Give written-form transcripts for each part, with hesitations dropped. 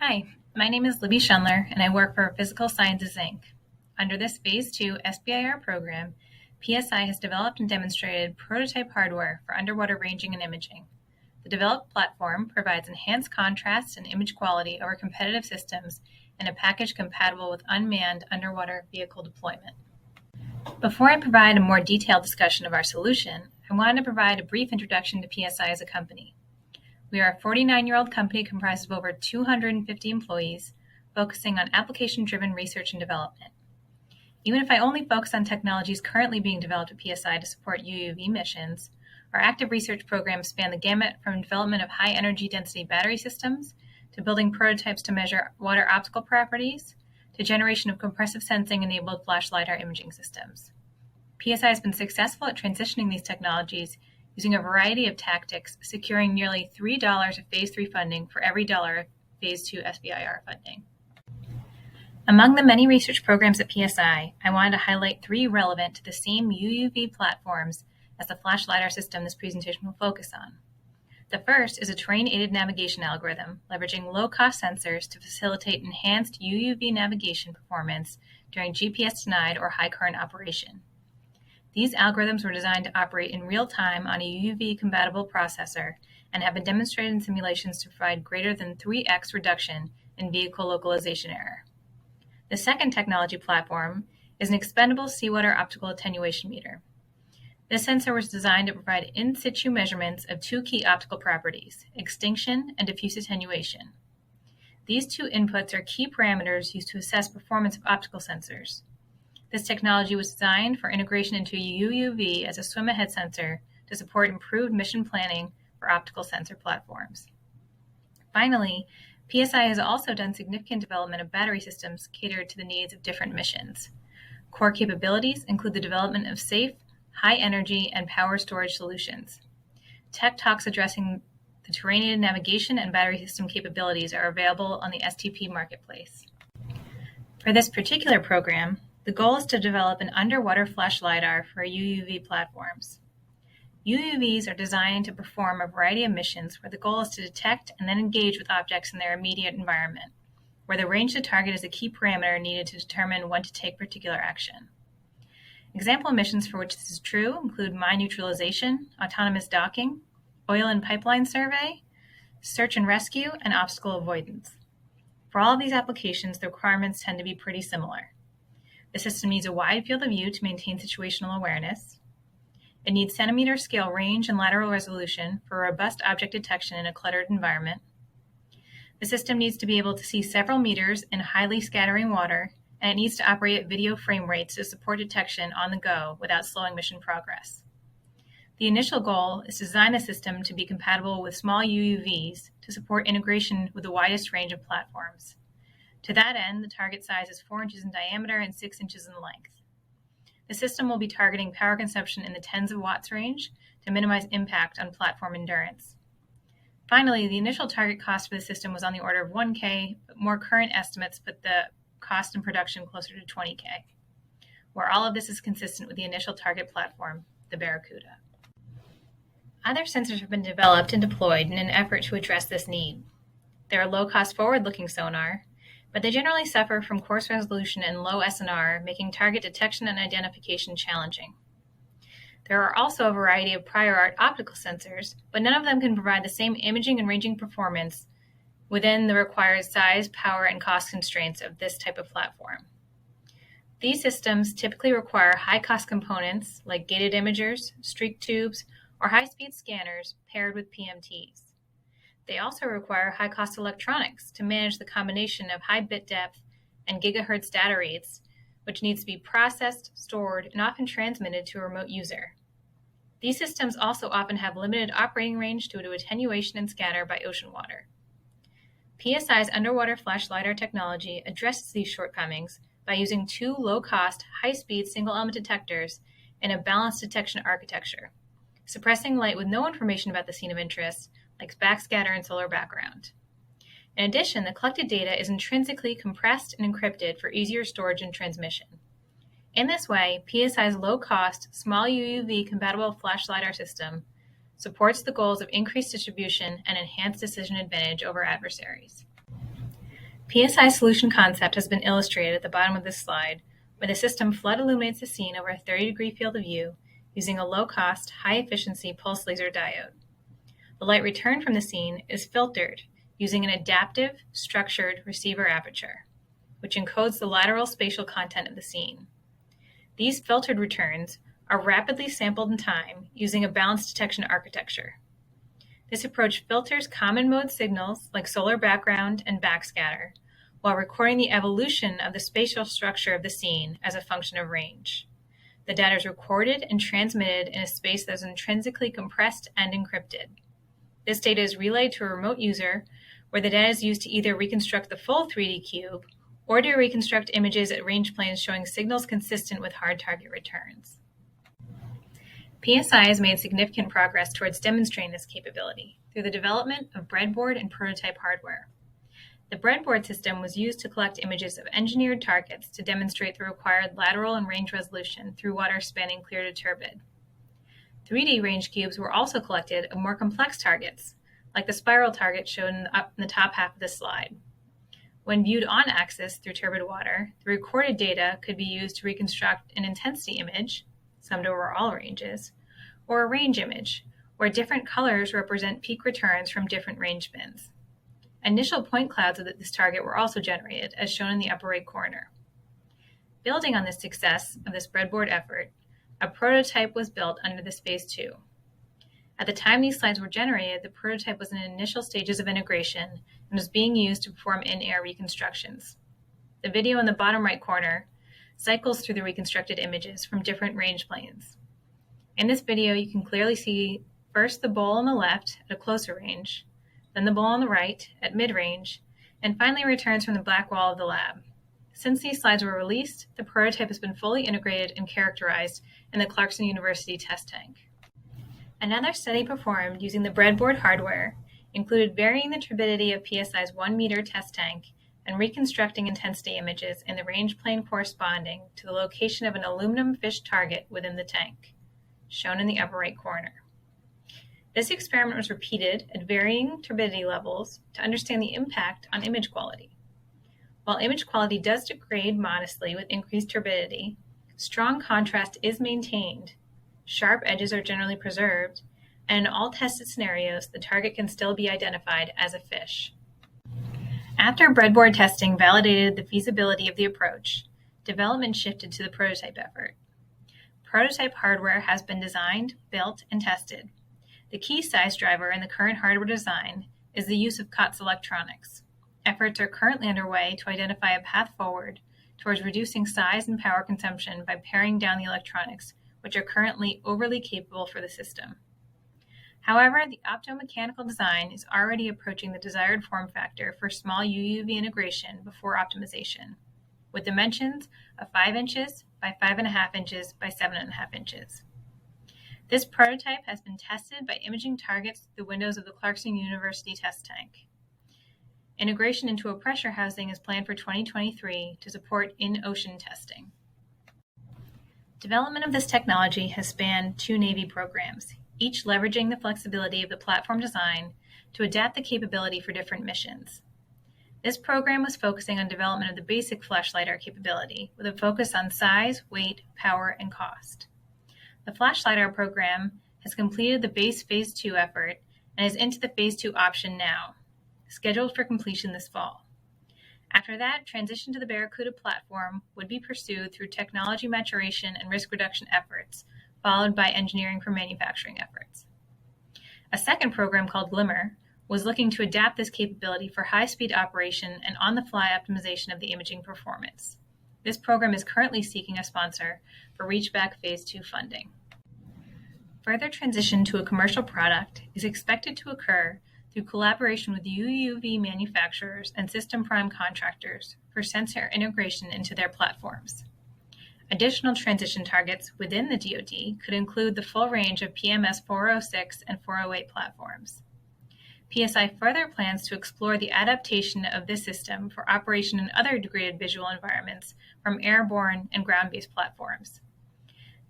Hi, my name is Libby Schundler, and I work for Physical Sciences, Inc. Under this Phase 2 SBIR program, PSI has developed and demonstrated prototype hardware for underwater ranging and imaging. The developed platform provides enhanced contrast and image quality over competitive systems in a package compatible with unmanned underwater vehicle deployment. Before I provide a more detailed discussion of our solution, I wanted to provide a brief introduction to PSI as a company. We are a 49-year-old company comprised of over 250 employees, focusing on application-driven research and development. Even if I only focus on technologies currently being developed at PSI to support UUV missions, our active research programs span the gamut from development of high-energy density battery systems to building prototypes to measure water optical properties to generation of compressive sensing-enabled flash LIDAR imaging systems. PSI has been successful at transitioning these technologies using a variety of tactics, securing nearly $3 of Phase 3 funding for every dollar of Phase 2 SBIR funding. Among the many research programs at PSI, I wanted to highlight 3 relevant to the same UUV platforms as the flash LIDAR system this presentation will focus on. The first is a terrain-aided navigation algorithm, leveraging low-cost sensors to facilitate enhanced UUV navigation performance during GPS-denied or high-current operation. These algorithms were designed to operate in real time on a UUV-compatible processor and have been demonstrated in simulations to provide greater than 3x reduction in vehicle localization error. The second technology platform is an expendable seawater optical attenuation meter. This sensor was designed to provide in-situ measurements of 2 key optical properties, extinction and diffuse attenuation. These 2 inputs are key parameters used to assess performance of optical sensors. This technology was designed for integration into UUV as a swim-ahead sensor to support improved mission planning for optical sensor platforms. Finally, PSI has also done significant development of battery systems catered to the needs of different missions. Core capabilities include the development of safe, high-energy, and power storage solutions. Tech talks addressing the terrain-aided navigation and battery system capabilities are available on the STP marketplace. For this particular program, the goal is to develop an underwater flash LIDAR for UUV platforms. UUVs are designed to perform a variety of missions where the goal is to detect and then engage with objects in their immediate environment, where the range to target is a key parameter needed to determine when to take particular action. Example missions for which this is true include mine neutralization, autonomous docking, oil and pipeline survey, search and rescue, and obstacle avoidance. For all of these applications, the requirements tend to be pretty similar. The system needs a wide field of view to maintain situational awareness. It needs centimeter scale range and lateral resolution for robust object detection in a cluttered environment. The system needs to be able to see several meters in highly scattering water, and it needs to operate at video frame rates to support detection on the go without slowing mission progress. The initial goal is to design the system to be compatible with small UUVs to support integration with the widest range of platforms. To that end, the target size is 4 inches in diameter and 6 inches in length. The system will be targeting power consumption in the tens of watts range to minimize impact on platform endurance. Finally, the initial target cost for the system was on the order of $1,000, but more current estimates put the cost in production closer to $20,000, where all of this is consistent with the initial target platform, the Barracuda. Other sensors have been developed and deployed in an effort to address this need. They are low-cost forward-looking sonar, but they generally suffer from coarse resolution and low SNR, making target detection and identification challenging. There are also a variety of prior art optical sensors, but none of them can provide the same imaging and ranging performance within the required size, power, and cost constraints of this type of platform. These systems typically require high-cost components like gated imagers, streak tubes, or high-speed scanners paired with PMTs. They also require high-cost electronics to manage the combination of high bit depth and gigahertz data rates, which needs to be processed, stored, and often transmitted to a remote user. These systems also often have limited operating range due to attenuation and scatter by ocean water. PSI's underwater flash LIDAR technology addresses these shortcomings by using 2 low-cost, high-speed single-element detectors in a balanced detection architecture, suppressing light with no information about the scene of interest, like backscatter and solar background. In addition, the collected data is intrinsically compressed and encrypted for easier storage and transmission. In this way, PSI's low-cost, small UUV-compatible flash LIDAR system supports the goals of increased distribution and enhanced decision advantage over adversaries. PSI solution concept has been illustrated at the bottom of this slide, where the system flood illuminates the scene over a 30-degree field of view using a low-cost, high-efficiency pulse laser diode. The light returned from the scene is filtered using an adaptive, structured receiver aperture, which encodes the lateral spatial content of the scene. These filtered returns are rapidly sampled in time using a balanced detection architecture. This approach filters common mode signals like solar background and backscatter, while recording the evolution of the spatial structure of the scene as a function of range. The data is recorded and transmitted in a space that is intrinsically compressed and encrypted. This data is relayed to a remote user, where the data is used to either reconstruct the full 3D cube or to reconstruct images at range planes showing signals consistent with hard target returns. PSI has made significant progress towards demonstrating this capability through the development of breadboard and prototype hardware. The breadboard system was used to collect images of engineered targets to demonstrate the required lateral and range resolution through water spanning clear to turbid. 3D range cubes were also collected of more complex targets, like the spiral target shown up in the top half of the slide. When viewed on axis through turbid water, the recorded data could be used to reconstruct an intensity image, summed over all ranges, or a range image, where different colors represent peak returns from different range bins. Initial point clouds of this target were also generated, as shown in the upper right corner. Building on the success of this breadboard effort, a prototype was built under this phase 2. At the time these slides were generated, the prototype was in initial stages of integration and was being used to perform in-air reconstructions. The video in the bottom right corner cycles through the reconstructed images from different range planes. In this video, you can clearly see first the bowl on the left at a closer range, then the bowl on the right at mid-range, and finally returns from the black wall of the lab. Since these slides were released, the prototype has been fully integrated and characterized in the Clarkson University test tank. Another study performed using the breadboard hardware included varying the turbidity of PSI's 1-meter test tank and reconstructing intensity images in the range plane corresponding to the location of an aluminum fish target within the tank, shown in the upper right corner. This experiment was repeated at varying turbidity levels to understand the impact on image quality. While image quality does degrade modestly with increased turbidity, strong contrast is maintained, sharp edges are generally preserved, and in all tested scenarios, the target can still be identified as a fish. After breadboard testing validated the feasibility of the approach, development shifted to the prototype effort. Prototype hardware has been designed, built, and tested. The key size driver in the current hardware design is the use of COTS electronics. Efforts are currently underway to identify a path forward towards reducing size and power consumption by paring down the electronics, which are currently overly capable for the system. However, the optomechanical design is already approaching the desired form factor for small UUV integration before optimization, with dimensions of 5 inches by 5.5 inches by 7.5 inches. This prototype has been tested by imaging targets through the windows of the Clarkson University test tank. Integration into a pressure housing is planned for 2023 to support in-ocean testing. Development of this technology has spanned 2 Navy programs, each leveraging the flexibility of the platform design to adapt the capability for different missions. This program was focusing on development of the basic flash LIDAR capability, with a focus on size, weight, power, and cost. The flash LIDAR program has completed the base Phase 2 effort and is into the Phase 2 option now, scheduled for completion this fall. After that, transition to the Barracuda platform would be pursued through technology maturation and risk reduction efforts, followed by engineering for manufacturing efforts. A second program called Glimmer was looking to adapt this capability for high-speed operation and on-the-fly optimization of the imaging performance. This program is currently seeking a sponsor for Reachback Phase 2 funding. Further transition to a commercial product is expected to occur through collaboration with UUV manufacturers and system prime contractors for sensor integration into their platforms. Additional transition targets within the DoD could include the full range of PMS 406 and 408 platforms. PSI further plans to explore the adaptation of this system for operation in other degraded visual environments from airborne and ground-based platforms.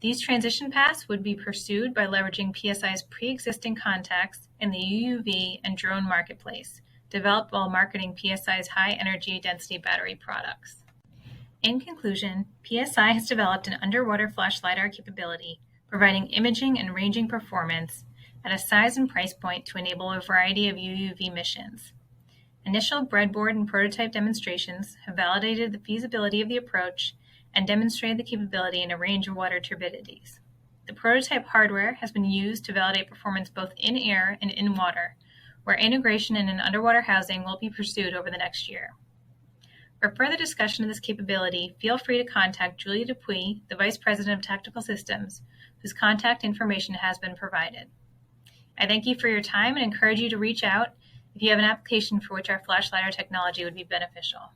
These transition paths would be pursued by leveraging PSI's pre-existing contacts in the UUV and drone marketplace developed while marketing PSI's high-energy density battery products. In conclusion, PSI has developed an underwater flash LIDAR capability, providing imaging and ranging performance at a size and price point to enable a variety of UUV missions. Initial breadboard and prototype demonstrations have validated the feasibility of the approach and demonstrated the capability in a range of water turbidities. The prototype hardware has been used to validate performance both in air and in water, where integration in an underwater housing will be pursued over the next year. For further discussion of this capability, feel free to contact Julia Dupuy, the Vice President of Technical Systems, whose contact information has been provided. I thank you for your time and encourage you to reach out if you have an application for which our flash LIDAR technology would be beneficial.